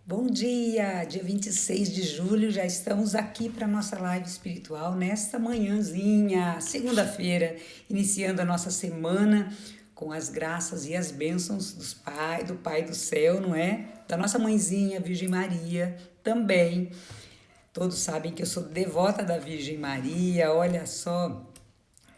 Bom dia 26 de julho, já estamos aqui para a nossa live espiritual nesta manhãzinha, segunda-feira, iniciando a nossa semana com as graças e as bênçãos do Pai do céu, não é? Da nossa mãezinha, Virgem Maria, também. Todos sabem que eu sou devota da Virgem Maria, olha só.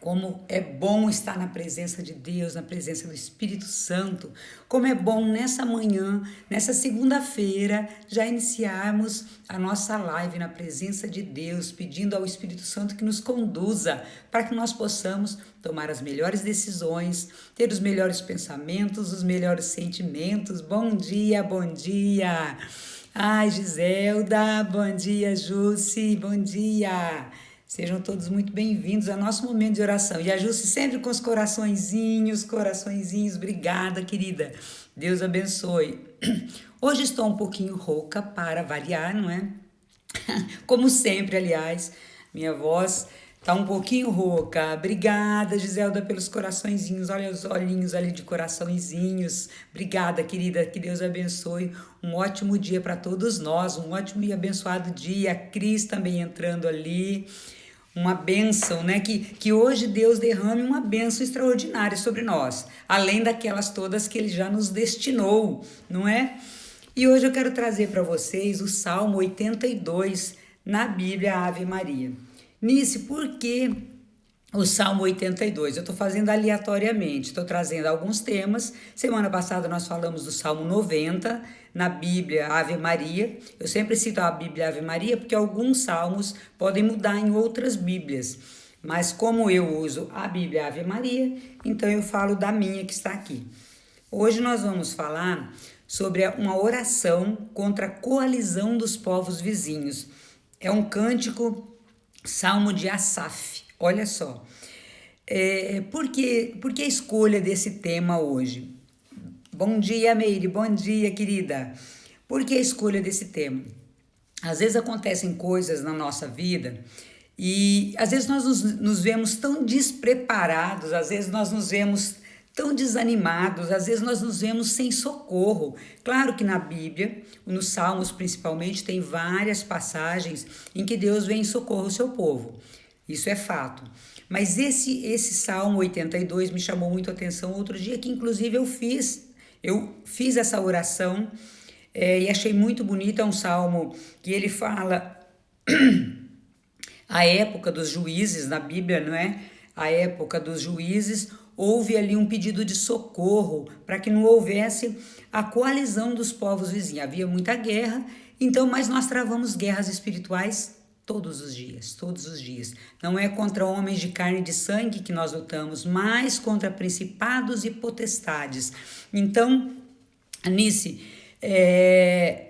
Como é bom estar na presença de Deus, na presença do Espírito Santo. Como é bom nessa manhã, nessa segunda-feira, já iniciarmos a nossa live na presença de Deus, pedindo ao Espírito Santo que nos conduza para que nós possamos tomar as melhores decisões, ter os melhores pensamentos, os melhores sentimentos. Bom dia, bom dia. Ai, Giselda, bom dia, Jussi, bom dia. Sejam todos muito bem-vindos ao nosso momento de oração. E ajuste sempre com os coraçõezinhos. Obrigada, querida. Deus abençoe. Hoje estou um pouquinho rouca para variar, não é? Como sempre, aliás, minha voz tá um pouquinho rouca. Obrigada, Giselda, pelos coraçõezinhos. Olha os olhinhos ali de coraçõezinhos. Obrigada, querida. Que Deus abençoe. Um ótimo dia para todos nós. Um ótimo e abençoado dia. A Cris também entrando ali. Uma bênção, né? Que hoje Deus derrame uma bênção extraordinária sobre nós, além daquelas todas que Ele já nos destinou, não é? E hoje eu quero trazer para vocês o Salmo 82 na Bíblia Ave Maria. Nisso, por que o Salmo 82? Eu estou fazendo aleatoriamente, estou trazendo alguns temas. Semana passada nós falamos do Salmo 90 na Bíblia Ave Maria. Eu sempre cito a Bíblia Ave Maria porque alguns salmos podem mudar em outras Bíblias. Mas como eu uso a Bíblia Ave Maria, então eu falo da minha que está aqui. Hoje nós vamos falar sobre uma oração contra a coalizão dos povos vizinhos. É um cântico, Salmo de Asaf. Olha só, por que a escolha desse tema hoje? Bom dia, Meire, bom dia, querida. Por que a escolha desse tema? Às vezes acontecem coisas na nossa vida e às vezes nós nos vemos tão despreparados, às vezes nós nos vemos tão desanimados, às vezes nós nos vemos sem socorro. Claro que na Bíblia, nos Salmos principalmente, tem várias passagens em que Deus vem em socorro ao seu povo. Isso é fato. Mas esse Salmo 82 me chamou muito a atenção outro dia, que inclusive eu fiz essa oração e achei muito bonito. É um salmo que ele fala a época dos juízes na Bíblia, não é? A época dos juízes, houve ali um pedido de socorro para que não houvesse a coalizão dos povos vizinhos. Havia muita guerra, então, mas nós travamos guerras espirituais todos os dias. Não é contra homens de carne e de sangue que nós lutamos, mas contra principados e potestades. Então, Anice,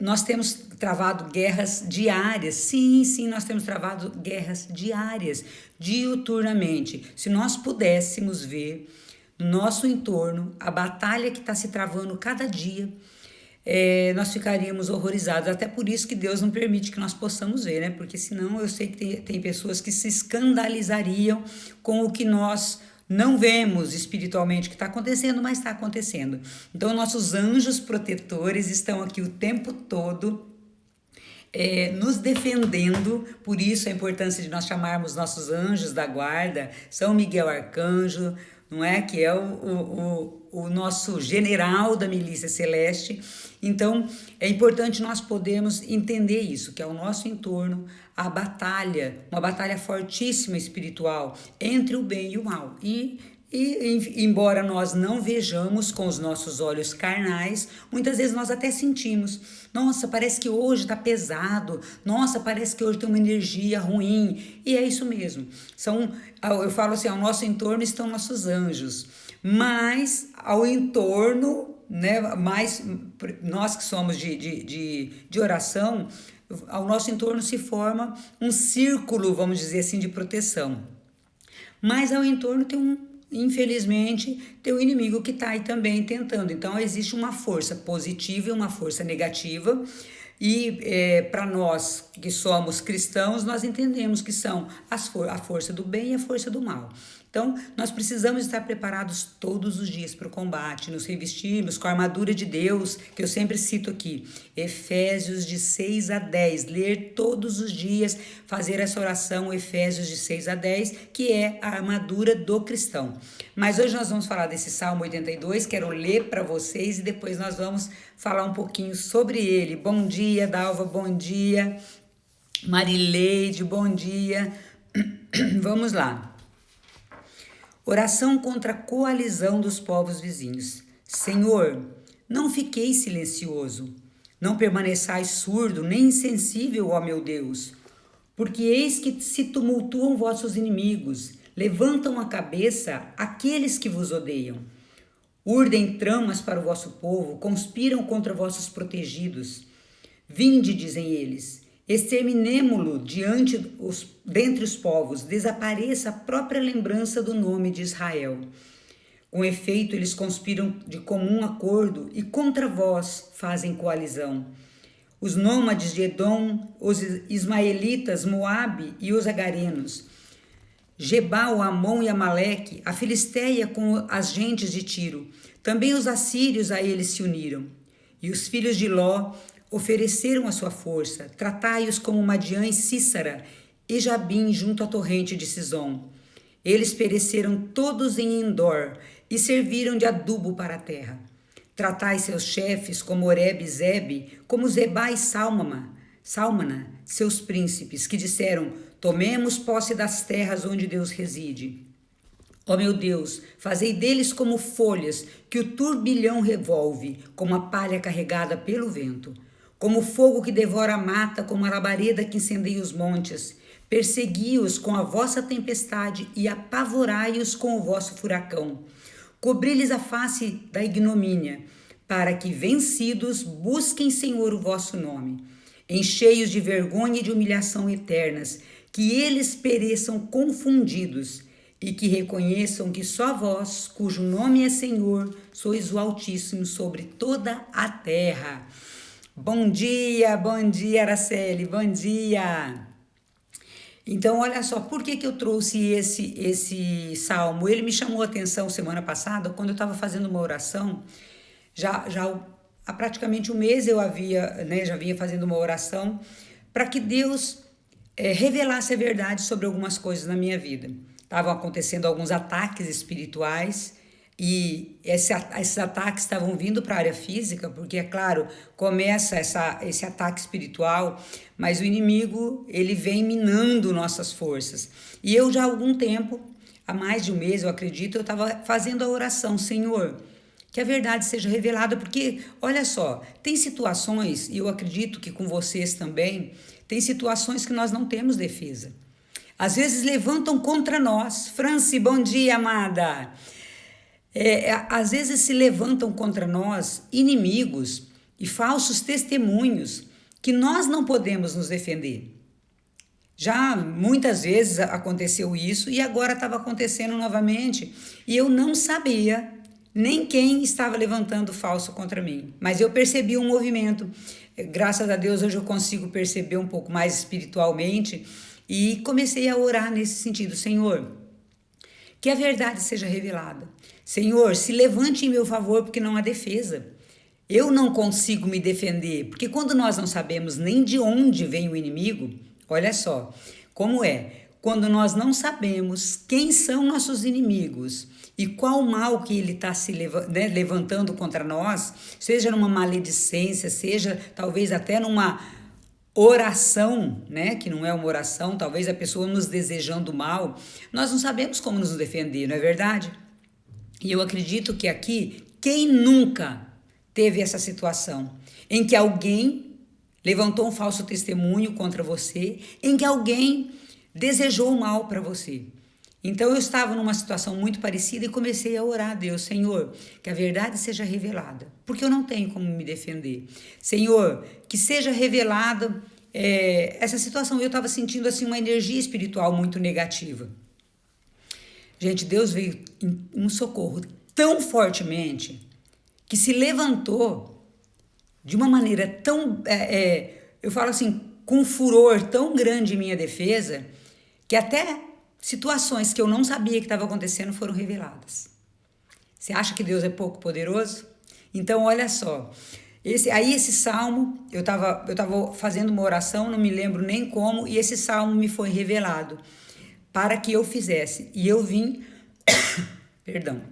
nós temos travado guerras diárias. Sim, nós temos travado guerras diárias, diuturnamente. Se nós pudéssemos ver no nosso entorno a batalha que está se travando cada dia, nós ficaríamos horrorizados. Até por isso que Deus não permite que nós possamos ver, né? Porque senão eu sei que tem pessoas que se escandalizariam com o que nós não vemos espiritualmente que está acontecendo, mas está acontecendo. Então, nossos anjos protetores estão aqui o tempo todo nos defendendo. Por isso a importância de nós chamarmos nossos anjos da guarda, São Miguel Arcanjo, não é? Que é o nosso general da milícia celeste. Então, é importante nós podermos entender isso, que é o nosso entorno, a batalha, uma batalha fortíssima espiritual entre o bem e o mal. E embora nós não vejamos com os nossos olhos carnais, muitas vezes nós até sentimos. Nossa, parece que hoje está pesado. Nossa, parece que hoje tem uma energia ruim. E é isso mesmo. Eu falo assim, ao nosso entorno estão nossos anjos. Mas ao entorno, né, mais nós que somos de oração, ao nosso entorno se forma um círculo, vamos dizer assim, de proteção. Mas ao entorno infelizmente, tem o inimigo que está aí também tentando. Então, existe uma força positiva e uma força negativa. E para nós que somos cristãos, nós entendemos que são a força do bem e a força do mal. Então, Então, nós precisamos estar preparados todos os dias para o combate, nos revestirmos com a armadura de Deus, que eu sempre cito aqui, Efésios de 6 a 10, ler todos os dias, fazer essa oração, Efésios de 6 a 10, que é a armadura do cristão. Mas hoje nós vamos falar desse Salmo 82, quero ler para vocês e depois nós vamos falar um pouquinho sobre ele. Bom dia, Dalva, bom dia. Marileide, bom dia. Vamos lá. Oração contra a coalizão dos povos vizinhos. Senhor, não fiquei silencioso. Não permaneçais surdo nem insensível, ó meu Deus. Porque eis que se tumultuam vossos inimigos, levantam a cabeça aqueles que vos odeiam. Urdem tramas para o vosso povo, conspiram contra vossos protegidos. Vinde, dizem eles, exterminemo-lo dentre os povos, desapareça a própria lembrança do nome de Israel. Com efeito, eles conspiram de comum acordo e contra vós fazem coalizão. Os nômades de Edom, os ismaelitas, Moabe e os agarenos, Gebal, Amon e Amaleque, a Filisteia com as gentes de Tiro, também os assírios a eles se uniram. E os filhos de Ló ofereceram a sua força, tratai-os como Madiã e Sísara, e Jabim junto à torrente de Sison. Eles pereceram todos em Endor e serviram de adubo para a terra. Tratai seus chefes como Oreb e Zebe, como Zebá e Sálmana, seus príncipes, que disseram, tomemos posse das terras onde Deus reside. Ó meu Deus, fazei deles como folhas que o turbilhão revolve, como a palha carregada pelo vento. Como o fogo que devora a mata, como a labareda que incendeia os montes. Persegui-os com a vossa tempestade e apavorai-os com o vosso furacão. Cobri-lhes a face da ignomínia, para que, vencidos, busquem, Senhor, o vosso nome. Enchei-os de vergonha e de humilhação eternas, que eles pereçam confundidos e que reconheçam que só vós, cujo nome é Senhor, sois o Altíssimo sobre toda a terra. Bom dia, Araceli, bom dia. Então, olha só, por que eu trouxe esse salmo? Ele me chamou a atenção semana passada, quando eu estava fazendo uma oração, há praticamente um mês já vinha fazendo uma oração para que Deus revelasse a verdade sobre algumas coisas na minha vida. Estavam acontecendo alguns ataques espirituais, e esses ataques estavam vindo para a área física, porque, é claro, começa esse ataque espiritual, mas o inimigo, ele vem minando nossas forças. E eu já há algum tempo, há mais de um mês, eu acredito, eu estava fazendo a oração, Senhor, que a verdade seja revelada, porque, olha só, tem situações, e eu acredito que com vocês também, tem situações que nós não temos defesa. Às vezes levantam contra nós. Franci, bom dia, amada. Às vezes se levantam contra nós inimigos e falsos testemunhos que nós não podemos nos defender. Já muitas vezes aconteceu isso e agora estava acontecendo novamente e eu não sabia nem quem estava levantando falso contra mim, mas eu percebi um movimento. Graças a Deus hoje eu consigo perceber um pouco mais espiritualmente e comecei a orar nesse sentido. Senhor, que a verdade seja revelada. Senhor, se levante em meu favor, porque não há defesa. Eu não consigo me defender, porque quando nós não sabemos nem de onde vem o inimigo, olha só, como é, quando nós não sabemos quem são nossos inimigos e qual mal que ele está levantando contra nós, seja numa maledicência, seja talvez até numa oração, que não é uma oração, talvez a pessoa nos desejando mal, nós não sabemos como nos defender, não é verdade? E eu acredito que aqui, quem nunca teve essa situação em que alguém levantou um falso testemunho contra você, em que alguém desejou o mal para você. Então eu estava numa situação muito parecida e comecei a orar a Deus, Senhor, que a verdade seja revelada, porque eu não tenho como me defender. Senhor, que seja revelada essa situação. Eu estava sentindo assim uma energia espiritual muito negativa. Gente, Deus veio em um socorro tão fortemente que se levantou de uma maneira tão, eu falo assim, com um furor tão grande em minha defesa, que até situações que eu não sabia que estava acontecendo foram reveladas. Você acha que Deus é pouco poderoso? Então, olha só. Esse salmo, eu tava fazendo uma oração, não me lembro nem como, e esse salmo me foi revelado para que eu fizesse. E eu vim... Perdão.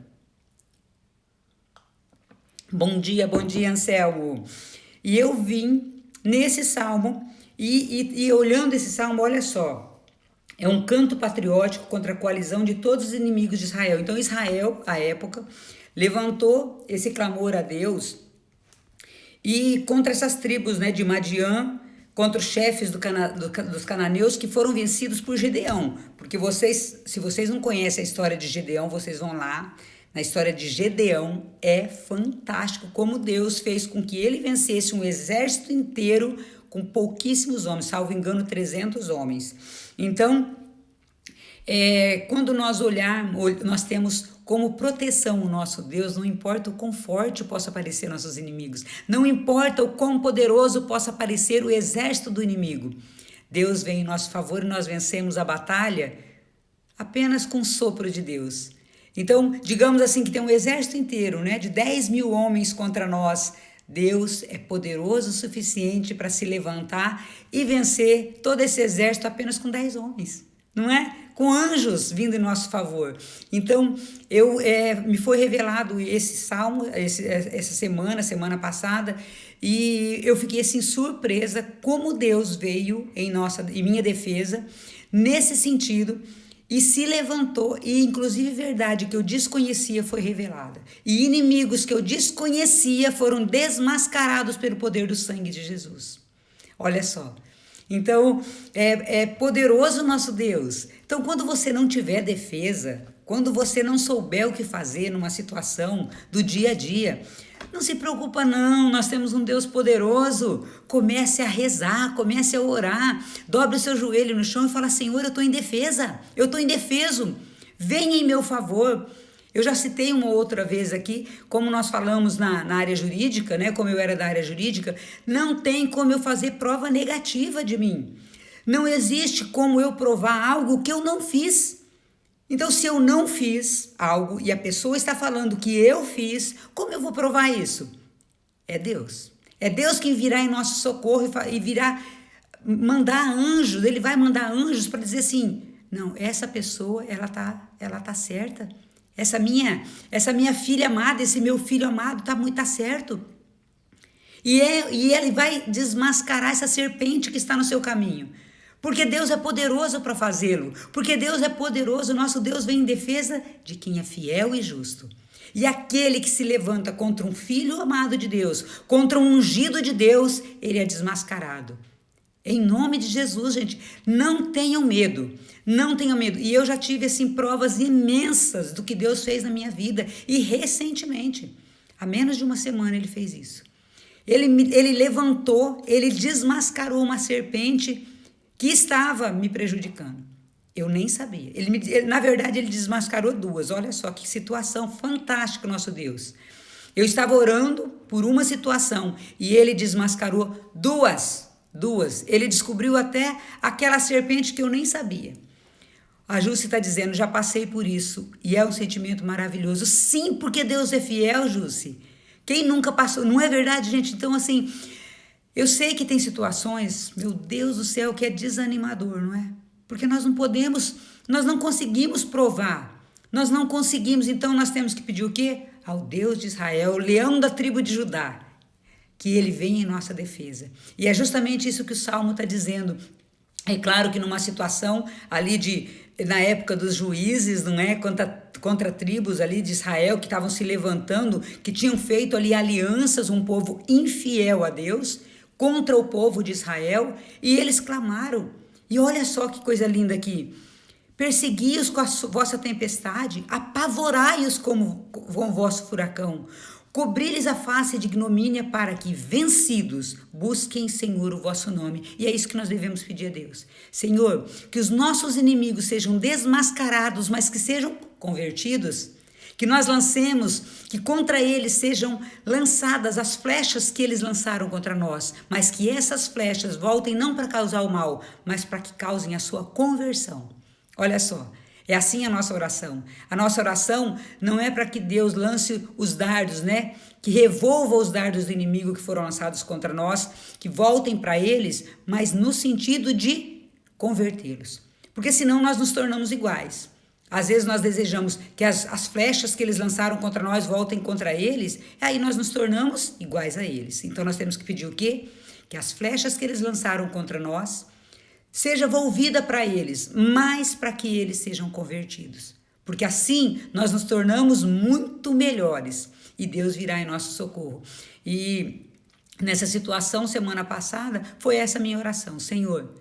Bom dia, Anselmo. E eu vim nesse salmo, e olhando esse salmo, olha só. É um canto patriótico contra a coalizão de todos os inimigos de Israel. Então, Israel, à época, levantou esse clamor a Deus e contra essas tribos, né, de Madiã, contra os chefes dos cananeus que foram vencidos por Gedeão. Porque se vocês não conhecem a história de Gedeão, vocês vão lá. Na história de Gedeão, é fantástico como Deus fez com que ele vencesse um exército inteiro com pouquíssimos homens, salvo engano, 300 homens. Então, quando nós olharmos, nós temos como proteção o nosso Deus, não importa o quão forte possa parecer nossos inimigos, não importa o quão poderoso possa parecer o exército do inimigo. Deus vem em nosso favor e nós vencemos a batalha apenas com o sopro de Deus. Então, digamos assim que tem um exército inteiro, né, de 10 mil homens contra nós. Deus é poderoso o suficiente para se levantar e vencer todo esse exército apenas com 10 homens, não é? Com anjos vindo em nosso favor. Então, me foi revelado esse salmo essa semana passada, e eu fiquei assim surpresa como Deus veio em minha defesa nesse sentido. E se levantou, e inclusive verdade que eu desconhecia foi revelada. E inimigos que eu desconhecia foram desmascarados pelo poder do sangue de Jesus. Olha só. Então, é poderoso o nosso Deus. Então, quando você não tiver defesa, quando você não souber o que fazer numa situação do dia a dia, não se preocupa não, nós temos um Deus poderoso. Comece a rezar, comece a orar, dobre o seu joelho no chão e fala: Senhor, eu estou indefesa, eu estou indefeso, venha em meu favor. Eu já citei uma outra vez aqui, como nós falamos na área jurídica, né? Como eu era da área jurídica, não tem como eu fazer prova negativa de mim. Não existe como eu provar algo que eu não fiz. Então, se eu não fiz algo e a pessoa está falando que eu fiz, como eu vou provar isso? É Deus. É Deus quem virá em nosso socorro e virá mandar anjos. Ele vai mandar anjos para dizer assim: não, essa pessoa, ela tá certa. Essa minha filha amada, esse meu filho amado tá certo. E ele vai desmascarar essa serpente que está no seu caminho. Porque Deus é poderoso para fazê-lo. Porque Deus é poderoso, nosso Deus vem em defesa de quem é fiel e justo. E aquele que se levanta contra um filho amado de Deus, contra um ungido de Deus, ele é desmascarado. Em nome de Jesus, gente, não tenham medo, não tenham medo. E eu já tive, assim, provas imensas do que Deus fez na minha vida. E recentemente, há menos de uma semana ele fez isso. Ele levantou, ele desmascarou uma serpente que estava me prejudicando. Eu nem sabia. Na verdade, ele desmascarou duas. Olha só que situação fantástica, nosso Deus. Eu estava orando por uma situação e ele desmascarou duas. Ele descobriu até aquela serpente que eu nem sabia. A Jússi está dizendo: já passei por isso e é um sentimento maravilhoso. Sim, porque Deus é fiel, Jússi. Quem nunca passou? Não é verdade, gente? Então, assim, eu sei que tem situações, meu Deus do céu, que é desanimador, não é? Porque nós não conseguimos provar. Nós não conseguimos, então nós temos que pedir o quê? Ao Deus de Israel, o leão da tribo de Judá, que ele venha em nossa defesa. E é justamente isso que o Salmo está dizendo. É claro que numa situação ali na época dos juízes, não é? Contra tribos ali de Israel que estavam se levantando, que tinham feito ali alianças, um povo infiel a Deus, contra o povo de Israel, e eles clamaram. E olha só que coisa linda aqui. Persegui-os com a vossa tempestade, apavorai-os com o vosso furacão. Cobri-lhes a face de ignomínia para que, vencidos, busquem, Senhor, o vosso nome. E é isso que nós devemos pedir a Deus. Senhor, que os nossos inimigos sejam desmascarados, mas que sejam convertidos. Que nós lancemos, que contra eles sejam lançadas as flechas que eles lançaram contra nós. Mas que essas flechas voltem não para causar o mal, mas para que causem a sua conversão. Olha só, é assim a nossa oração. A nossa oração não é para que Deus lance os dardos, né? Que revolva os dardos do inimigo que foram lançados contra nós, que voltem para eles, mas no sentido de convertê-los. Porque senão nós nos tornamos iguais. Às vezes nós desejamos que as flechas que eles lançaram contra nós voltem contra eles, aí nós nos tornamos iguais a eles. Então nós temos que pedir o quê? Que as flechas que eles lançaram contra nós seja volvida para eles, mas para que eles sejam convertidos. Porque assim nós nos tornamos muito melhores e Deus virá em nosso socorro. E nessa situação, semana passada, foi essa minha oração. Senhor,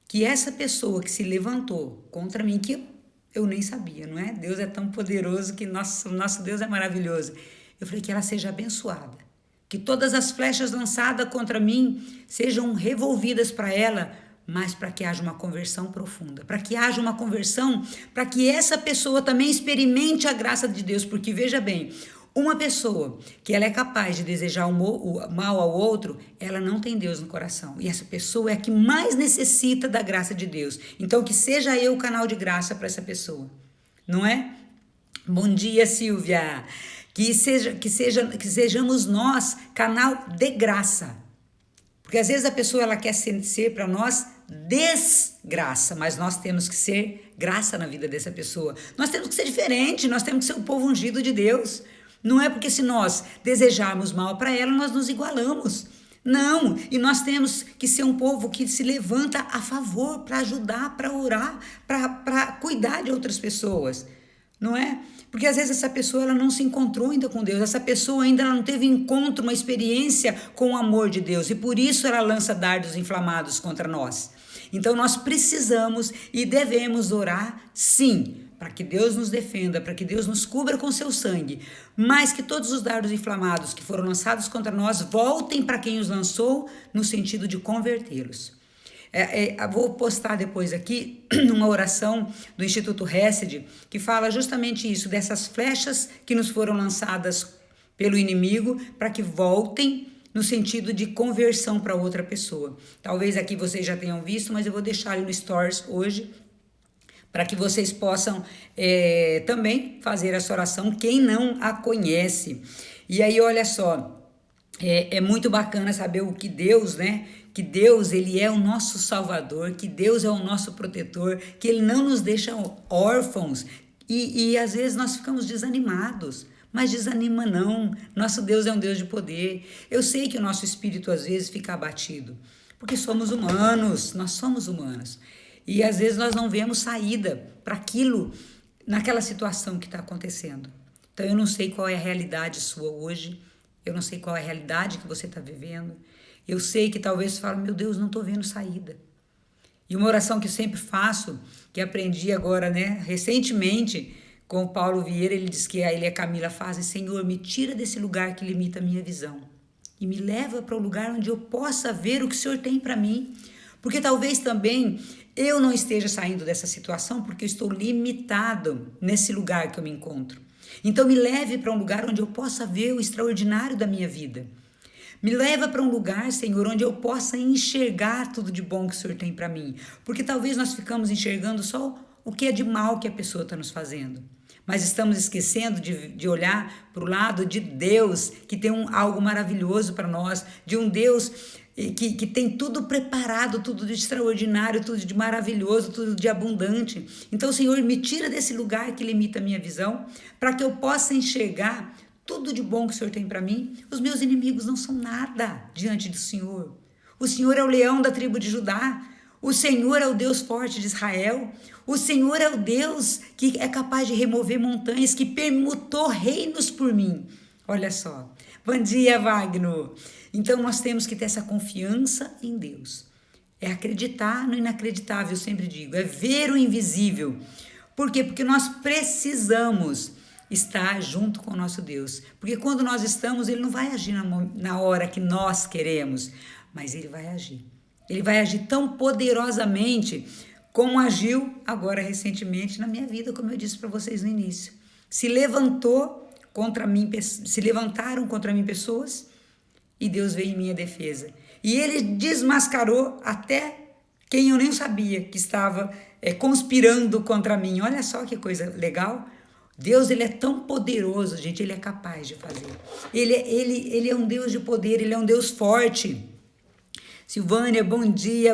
que essa pessoa que se levantou contra mim, que eu nem sabia, não é? Deus é tão poderoso que nosso Deus é maravilhoso. Eu falei que ela seja abençoada. Que todas as flechas lançadas contra mim sejam revolvidas para ela, mas para que haja uma conversão profunda, para que haja uma conversão, para que essa pessoa também experimente a graça de Deus, porque veja bem, uma pessoa que ela é capaz de desejar o mal ao outro, ela não tem Deus no coração, e essa pessoa é a que mais necessita da graça de Deus, então que seja eu o canal de graça para essa pessoa, não é? Bom dia, Silvia, que sejamos nós canal de graça. Porque às vezes a pessoa ela quer ser para nós desgraça, mas nós temos que ser graça na vida dessa pessoa. Nós temos que ser diferente, nós temos que ser o povo ungido de Deus. Não é porque se nós desejarmos mal para ela, nós nos igualamos. Não, e nós temos que ser um povo que se levanta a favor, para ajudar, para orar, para cuidar de outras pessoas. Não é? Porque às vezes essa pessoa ela não se encontrou ainda com Deus, essa pessoa ainda não teve encontro, uma experiência com o amor de Deus, e por isso ela lança dardos inflamados contra nós. Então nós precisamos e devemos orar, sim, para que Deus nos defenda, para que Deus nos cubra com seu sangue, mas que todos os dardos inflamados que foram lançados contra nós voltem para quem os lançou no sentido de convertê-los. Vou postar depois aqui uma oração do Instituto Hesed que fala justamente isso, dessas flechas que nos foram lançadas pelo inimigo para que voltem no sentido de conversão para outra pessoa. Talvez aqui vocês já tenham visto, mas eu vou deixar ali no Stories hoje para que vocês possam também fazer essa oração, quem não a conhece. E aí, olha só, é muito bacana saber o que Deus, né? Que Deus, Ele é o nosso Salvador, que Deus é o nosso protetor, que Ele não nos deixa órfãos. E às vezes nós ficamos desanimados, mas desanima não. Nosso Deus é um Deus de poder. Eu sei que o nosso espírito às vezes fica abatido, porque somos humanos, nós somos humanos. E às vezes nós não vemos saída para aquilo, naquela situação que está acontecendo. Então eu não sei qual é a realidade sua hoje, eu não sei qual é a realidade que você está vivendo. Eu sei que talvez você fale, meu Deus, não estou vendo saída. E uma oração que eu sempre faço, que aprendi agora, né, recentemente, com o Paulo Vieira, ele diz que ele e a Camila fazem, Senhor, me tira desse lugar que limita a minha visão e me leva para o lugar onde eu possa ver o que o Senhor tem para mim. Porque talvez também eu não esteja saindo dessa situação porque eu estou limitado nesse lugar que eu me encontro. Então me leve para um lugar onde eu possa ver o extraordinário da minha vida. Me leva para um lugar, Senhor, onde eu possa enxergar tudo de bom que o Senhor tem para mim. Porque talvez nós ficamos enxergando só o que é de mal que a pessoa está nos fazendo. Mas estamos esquecendo de olhar para o lado de Deus, que tem algo maravilhoso para nós, de um Deus que tem tudo preparado, tudo de extraordinário, tudo de maravilhoso, tudo de abundante. Então, Senhor, me tira desse lugar que limita a minha visão, para que eu possa enxergar tudo de bom que o Senhor tem para mim. Os meus inimigos não são nada diante do Senhor. O Senhor é o leão da tribo de Judá. O Senhor é o Deus forte de Israel. O Senhor é o Deus que é capaz de remover montanhas, que permutou reinos por mim. Olha só. Bom dia, Wagner. Então, nós temos que ter essa confiança em Deus. É acreditar no inacreditável, eu sempre digo. É ver o invisível. Por quê? Porque nós precisamos estar junto com o nosso Deus. Porque quando nós estamos, Ele não vai agir na hora que nós queremos, mas Ele vai agir. Ele vai agir tão poderosamente como agiu agora recentemente na minha vida, como eu disse para vocês no início. Se levantaram contra mim pessoas e Deus veio em minha defesa. E Ele desmascarou até quem eu nem sabia que estava conspirando contra mim. Olha só que coisa legal. Deus, ele é tão poderoso, gente, ele é capaz de fazer. Ele é um Deus de poder, ele é um Deus forte. Silvânia, bom dia,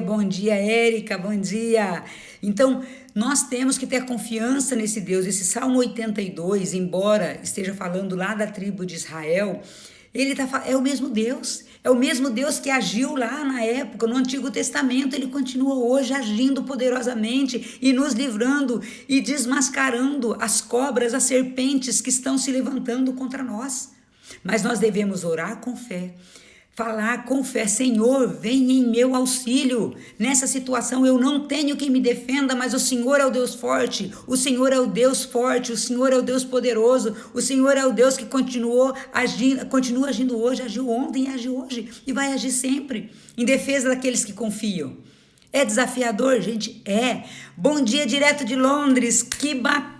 Érica, bom dia. Então, nós temos que ter confiança nesse Deus. Esse Salmo 82, embora esteja falando lá da tribo de Israel, é o mesmo Deus. É o mesmo Deus que agiu lá na época, no Antigo Testamento. Ele continua hoje agindo poderosamente e nos livrando e desmascarando as cobras, as serpentes que estão se levantando contra nós. Mas nós devemos orar com fé. Falar com fé, Senhor, vem em meu auxílio. Nessa situação eu não tenho quem me defenda, mas o Senhor é o Deus forte, o Senhor é o Deus forte, o Senhor é o Deus poderoso, o Senhor é o Deus que continua agindo hoje, agiu ontem e age hoje e vai agir sempre, em defesa daqueles que confiam. É desafiador, gente? É. Bom dia direto de Londres, que bacana,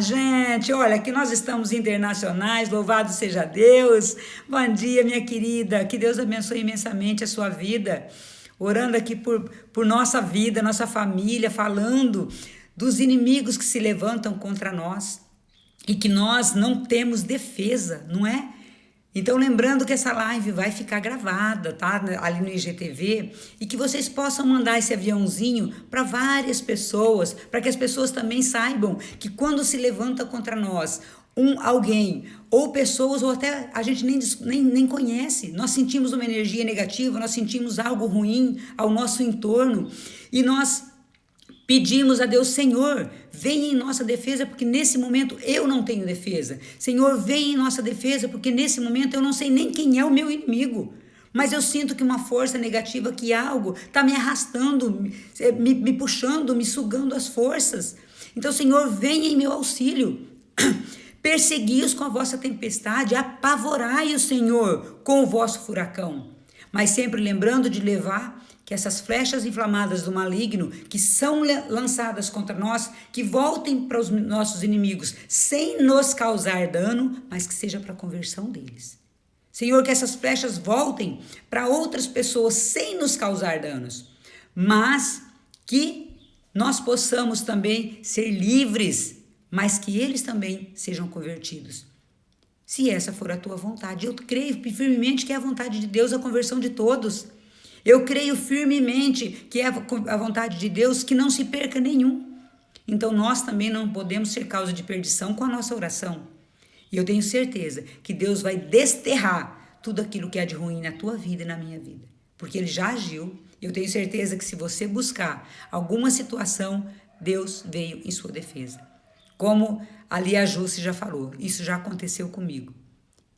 gente. Olha, aqui nós estamos internacionais, louvado seja Deus. Bom dia, minha querida, que Deus abençoe imensamente a sua vida. Orando aqui por nossa vida, nossa família, falando dos inimigos que se levantam contra nós e que nós não temos defesa, não é? Então, lembrando que essa live vai ficar gravada, tá? Ali no IGTV, e que vocês possam mandar esse aviãozinho para várias pessoas, para que as pessoas também saibam que quando se levanta contra nós alguém, ou pessoas, ou até a gente nem conhece, nós sentimos uma energia negativa, nós sentimos algo ruim ao nosso entorno, e nós pedimos a Deus, Senhor, vem em nossa defesa, porque nesse momento eu não tenho defesa. Senhor, vem em nossa defesa, porque nesse momento eu não sei nem quem é o meu inimigo. Mas eu sinto que uma força negativa, que algo está me arrastando, me puxando, me sugando as forças. Então, Senhor, vem em meu auxílio. Persegui-os com a vossa tempestade, apavorai o Senhor com o vosso furacão. Mas sempre lembrando de levar que essas flechas inflamadas do maligno que são lançadas contra nós, que voltem para os nossos inimigos sem nos causar dano, mas que seja para a conversão deles. Senhor, que essas flechas voltem para outras pessoas sem nos causar danos, mas que nós possamos também ser livres, mas que eles também sejam convertidos. Se essa for a tua vontade, eu creio firmemente que é a vontade de Deus a conversão de todos. Eu creio firmemente que é a vontade de Deus que não se perca nenhum. Então nós também não podemos ser causa de perdição com a nossa oração. E eu tenho certeza que Deus vai desterrar tudo aquilo que há de ruim na tua vida e na minha vida. Porque Ele já agiu. Eu tenho certeza que se você buscar alguma situação, Deus veio em sua defesa. Como ali a Jússi já falou, isso já aconteceu comigo.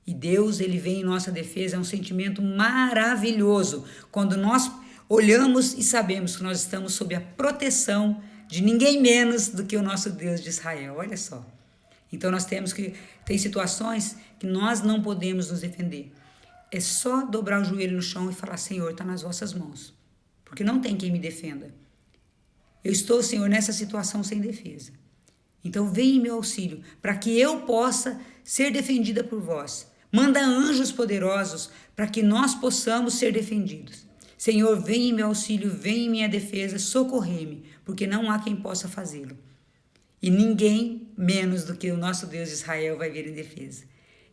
E Deus, Ele vem em nossa defesa, é um sentimento maravilhoso, quando nós olhamos e sabemos que nós estamos sob a proteção de ninguém menos do que o nosso Deus de Israel, olha só. Então nós temos que, tem situações que nós não podemos nos defender. É só dobrar o joelho no chão e falar, Senhor, está nas vossas mãos, porque não tem quem me defenda. Eu estou, Senhor, nessa situação sem defesa. Então vem em meu auxílio, para que eu possa ser defendida por vós. Manda anjos poderosos para que nós possamos ser defendidos. Senhor, vem em meu auxílio, vem em minha defesa, socorrei-me, porque não há quem possa fazê-lo. E ninguém menos do que o nosso Deus de Israel vai vir em defesa.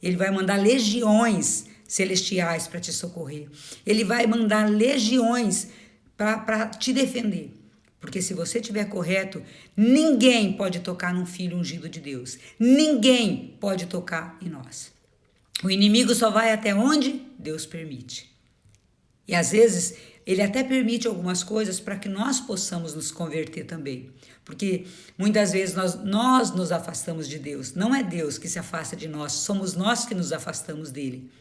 Ele vai mandar legiões celestiais para te socorrer. Ele vai mandar legiões para te defender. Porque se você estiver correto, ninguém pode tocar num filho ungido de Deus. Ninguém pode tocar em nós. O inimigo só vai até onde Deus permite. E às vezes ele até permite algumas coisas para que nós possamos nos converter também. Porque muitas vezes nós nos afastamos de Deus. Não é Deus que se afasta de nós, somos nós que nos afastamos dele.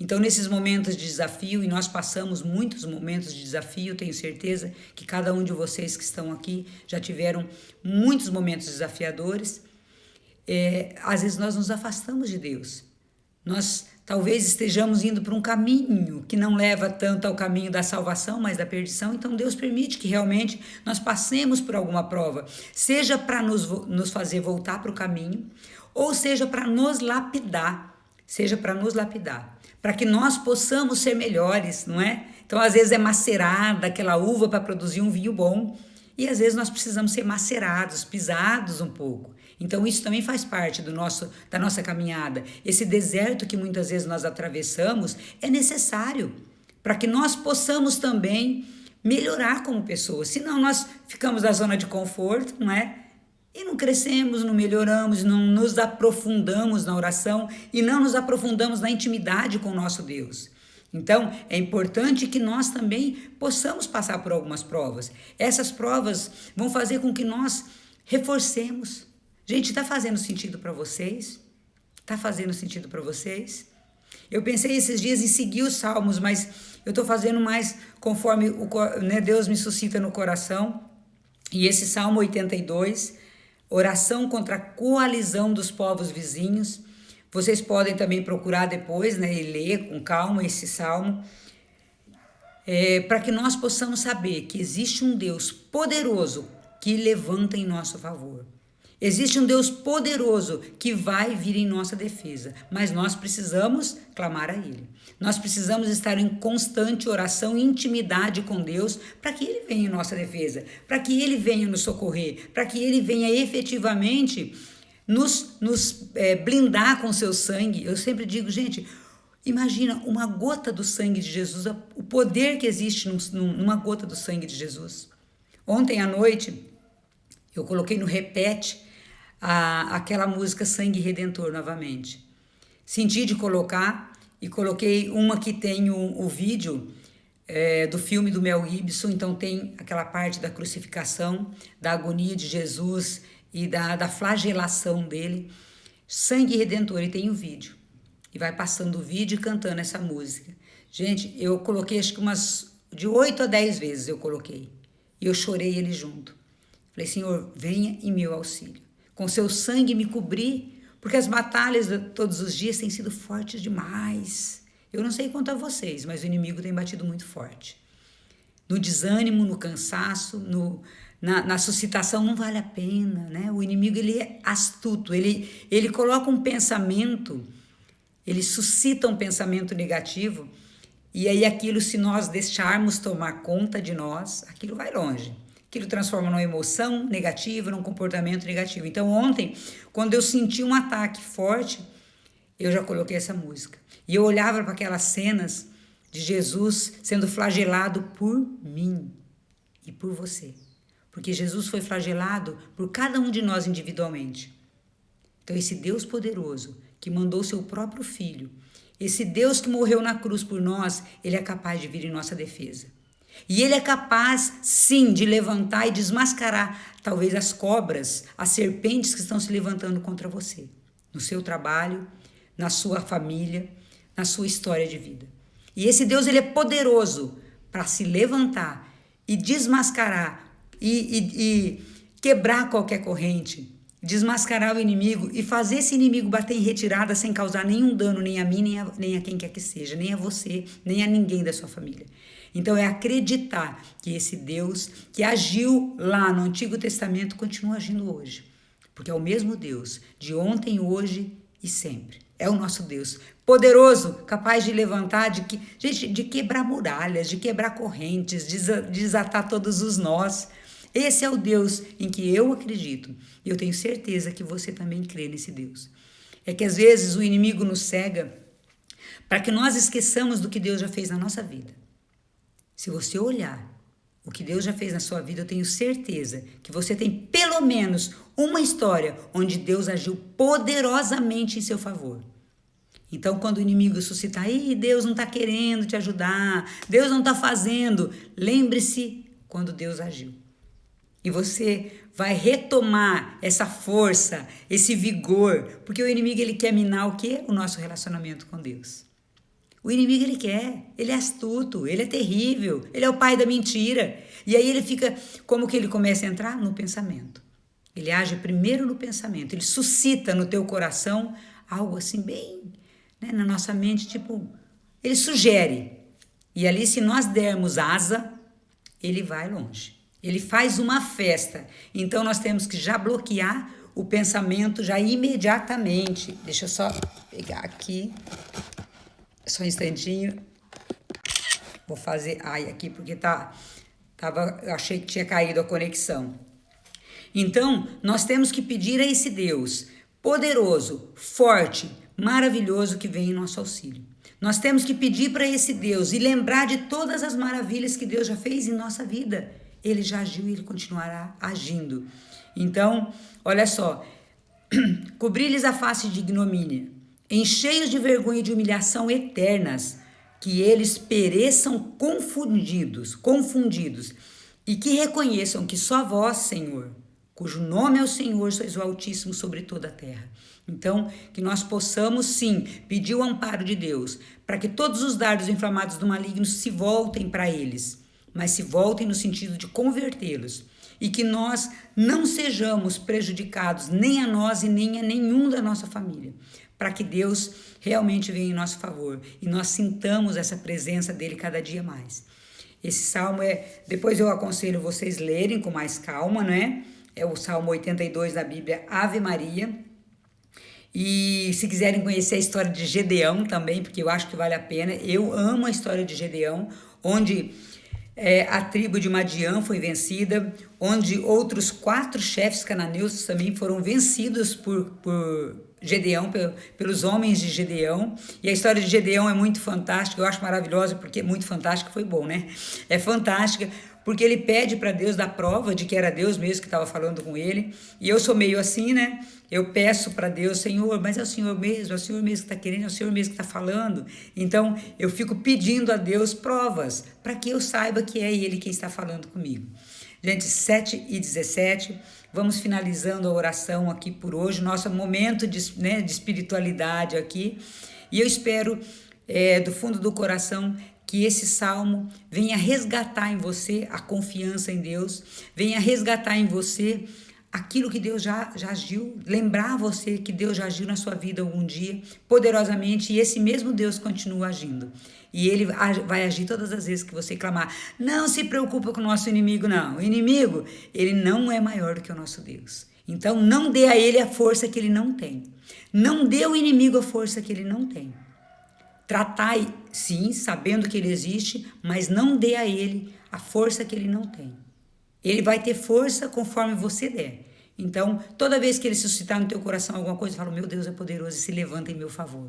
Então, nesses momentos de desafio, e nós passamos muitos momentos de desafio, tenho certeza que cada um de vocês que estão aqui já tiveram muitos momentos desafiadores. Às vezes nós nos afastamos de Deus. Nós talvez estejamos indo para um caminho que não leva tanto ao caminho da salvação, mas da perdição. Então Deus permite que realmente nós passemos por alguma prova, seja para nos fazer voltar para o caminho, ou seja para nos lapidar, seja para nos lapidar, para que nós possamos ser melhores, não é? Então, às vezes é macerada aquela uva para produzir um vinho bom, e às vezes nós precisamos ser macerados, pisados um pouco. Então, isso também faz parte da nossa caminhada. Esse deserto que muitas vezes nós atravessamos é necessário para que nós possamos também melhorar como pessoas. Senão, nós ficamos na zona de conforto, não é? E não crescemos, não melhoramos, não nos aprofundamos na oração e não nos aprofundamos na intimidade com o nosso Deus. Então, é importante que nós também possamos passar por algumas provas. Essas provas vão fazer com que nós reforcemos. Gente, está fazendo sentido para vocês? Está fazendo sentido para vocês? Eu pensei esses dias em seguir os salmos, mas eu estou fazendo mais conforme Deus me suscita no coração. E esse Salmo 82, oração contra a coalizão dos povos vizinhos. Vocês podem também procurar depois, e ler com calma esse salmo, para que nós possamos saber que existe um Deus poderoso que levanta em nosso favor. Existe um Deus poderoso que vai vir em nossa defesa, mas nós precisamos clamar a Ele. Nós precisamos estar em constante oração e intimidade com Deus para que Ele venha em nossa defesa, para que Ele venha nos socorrer, para que Ele venha efetivamente nos blindar com seu sangue. Eu sempre digo, gente, imagina uma gota do sangue de Jesus, o poder que existe numa gota do sangue de Jesus. Ontem à noite, eu coloquei no repete aquela música Sangue Redentor novamente. Senti de colocar e coloquei uma que tem o vídeo do filme do Mel Gibson, então tem aquela parte da crucificação, da agonia de Jesus e da flagelação dele. Sangue Redentor, e tem o vídeo. E vai passando o vídeo e cantando essa música. Gente, eu coloquei acho que umas de 8 a 10 vezes eu coloquei. E eu chorei ele junto. Falei, Senhor, venha em meu auxílio. Com seu sangue me cobrir, porque as batalhas de todos os dias têm sido fortes demais. Eu não sei quanto a vocês, mas o inimigo tem batido muito forte. No desânimo, no cansaço, na suscitação não vale a pena, né? O inimigo, ele é astuto, ele coloca um pensamento, ele suscita um pensamento negativo, e aí aquilo, se nós deixarmos tomar conta de nós, aquilo vai longe. Aquilo transforma numa emoção negativa, num comportamento negativo. Então, ontem, quando eu senti um ataque forte, eu já coloquei essa música. E eu olhava para aquelas cenas de Jesus sendo flagelado por mim e por você. Porque Jesus foi flagelado por cada um de nós individualmente. Então, esse Deus poderoso que mandou seu próprio Filho, esse Deus que morreu na cruz por nós, Ele é capaz de vir em nossa defesa. E Ele é capaz, sim, de levantar e desmascarar talvez as cobras, as serpentes que estão se levantando contra você, no seu trabalho, na sua família, na sua história de vida. E esse Deus, Ele é poderoso para se levantar e desmascarar e quebrar qualquer corrente, desmascarar o inimigo e fazer esse inimigo bater em retirada sem causar nenhum dano, nem a mim, nem a quem quer que seja, nem a você, nem a ninguém da sua família. Então é acreditar que esse Deus que agiu lá no Antigo Testamento continua agindo hoje. Porque é o mesmo Deus de ontem, hoje e sempre. É o nosso Deus poderoso, capaz de levantar, de quebrar muralhas, de quebrar correntes, de desatar todos os nós. Esse é o Deus em que eu acredito. E eu tenho certeza que você também crê nesse Deus. É que às vezes o inimigo nos cega para que nós esqueçamos do que Deus já fez na nossa vida. Se você olhar o que Deus já fez na sua vida, eu tenho certeza que você tem pelo menos uma história onde Deus agiu poderosamente em seu favor. Então, quando o inimigo suscitar, Deus não está querendo te ajudar, Deus não está fazendo, lembre-se quando Deus agiu. E você vai retomar essa força, esse vigor, porque o inimigo, ele quer minar o quê? O nosso relacionamento com Deus. O inimigo, ele é astuto, ele é terrível, ele é o pai da mentira. E aí ele fica, como que ele começa a entrar? No pensamento. Ele age primeiro no pensamento, ele suscita no teu coração algo assim bem, na nossa mente, tipo, ele sugere. E ali, se nós dermos asa, ele vai longe. Ele faz uma festa. Então nós temos que já bloquear o pensamento já imediatamente. Deixa eu só pegar aqui, só um instantinho. Vou fazer aqui porque eu achei que tinha caído a conexão. Então, nós temos que pedir a esse Deus poderoso, forte, maravilhoso que vem em nosso auxílio. Nós temos que pedir para esse Deus e lembrar de todas as maravilhas que Deus já fez em nossa vida. Ele já agiu e ele continuará agindo. Então, olha só, cobrir-lhes a face de ignomínia, encheios de vergonha e de humilhação eternas, que eles pereçam confundidos, e que reconheçam que só vós, Senhor, cujo nome é o Senhor, sois o Altíssimo sobre toda a terra. Então, que nós possamos, sim, pedir o amparo de Deus, para que todos os dardos inflamados do maligno se voltem para eles, mas se voltem no sentido de convertê-los, e que nós não sejamos prejudicados, nem a nós e nem a nenhum da nossa família, para que Deus realmente venha em nosso favor, e nós sintamos essa presença dele cada dia mais. Esse salmo depois eu aconselho vocês lerem com mais calma, né? É o Salmo 82 da Bíblia, Ave Maria. E se quiserem conhecer a história de Gedeão também, porque eu acho que vale a pena, eu amo a história de Gedeão, onde a tribo de Madiã foi vencida, onde outros 4 chefes cananeus também foram vencidos por Gedeão, pelos homens de Gedeão. E a história de Gedeão é muito fantástica, eu acho maravilhosa, porque muito fantástica foi bom, né? É fantástica, porque ele pede para Deus dar prova de que era Deus mesmo que estava falando com ele. E eu sou meio assim, né? Eu peço para Deus, Senhor, mas é o Senhor mesmo que está querendo, é o Senhor mesmo que está falando. Então, eu fico pedindo a Deus provas, para que eu saiba que é Ele quem está falando comigo. Gente, 7h17, vamos finalizando a oração aqui por hoje, nosso momento de espiritualidade aqui. E eu espero, do fundo do coração, que esse salmo venha resgatar em você a confiança em Deus, venha resgatar em você aquilo que Deus já agiu, lembrar você que Deus já agiu na sua vida algum dia, poderosamente, e esse mesmo Deus continua agindo. E Ele vai agir todas as vezes que você clamar. Não se preocupa com o nosso inimigo, não. O inimigo, ele não é maior do que o nosso Deus. Então, não dê a ele a força que ele não tem. Não dê ao inimigo a força que ele não tem. Tratai, sim, sabendo que ele existe, mas não dê a ele a força que ele não tem. Ele vai ter força conforme você der. Então, toda vez que ele suscitar no teu coração alguma coisa, fala, meu Deus é poderoso e se levanta em meu favor.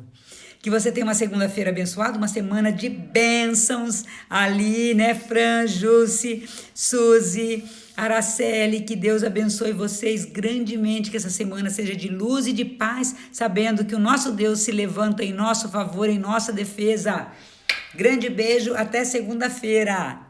Que você tenha uma segunda-feira abençoada, uma semana de bênçãos ali, né, Fran, Jussi, Suzy, Araceli, que Deus abençoe vocês grandemente, que essa semana seja de luz e de paz, sabendo que o nosso Deus se levanta em nosso favor, em nossa defesa. Grande beijo, até segunda-feira.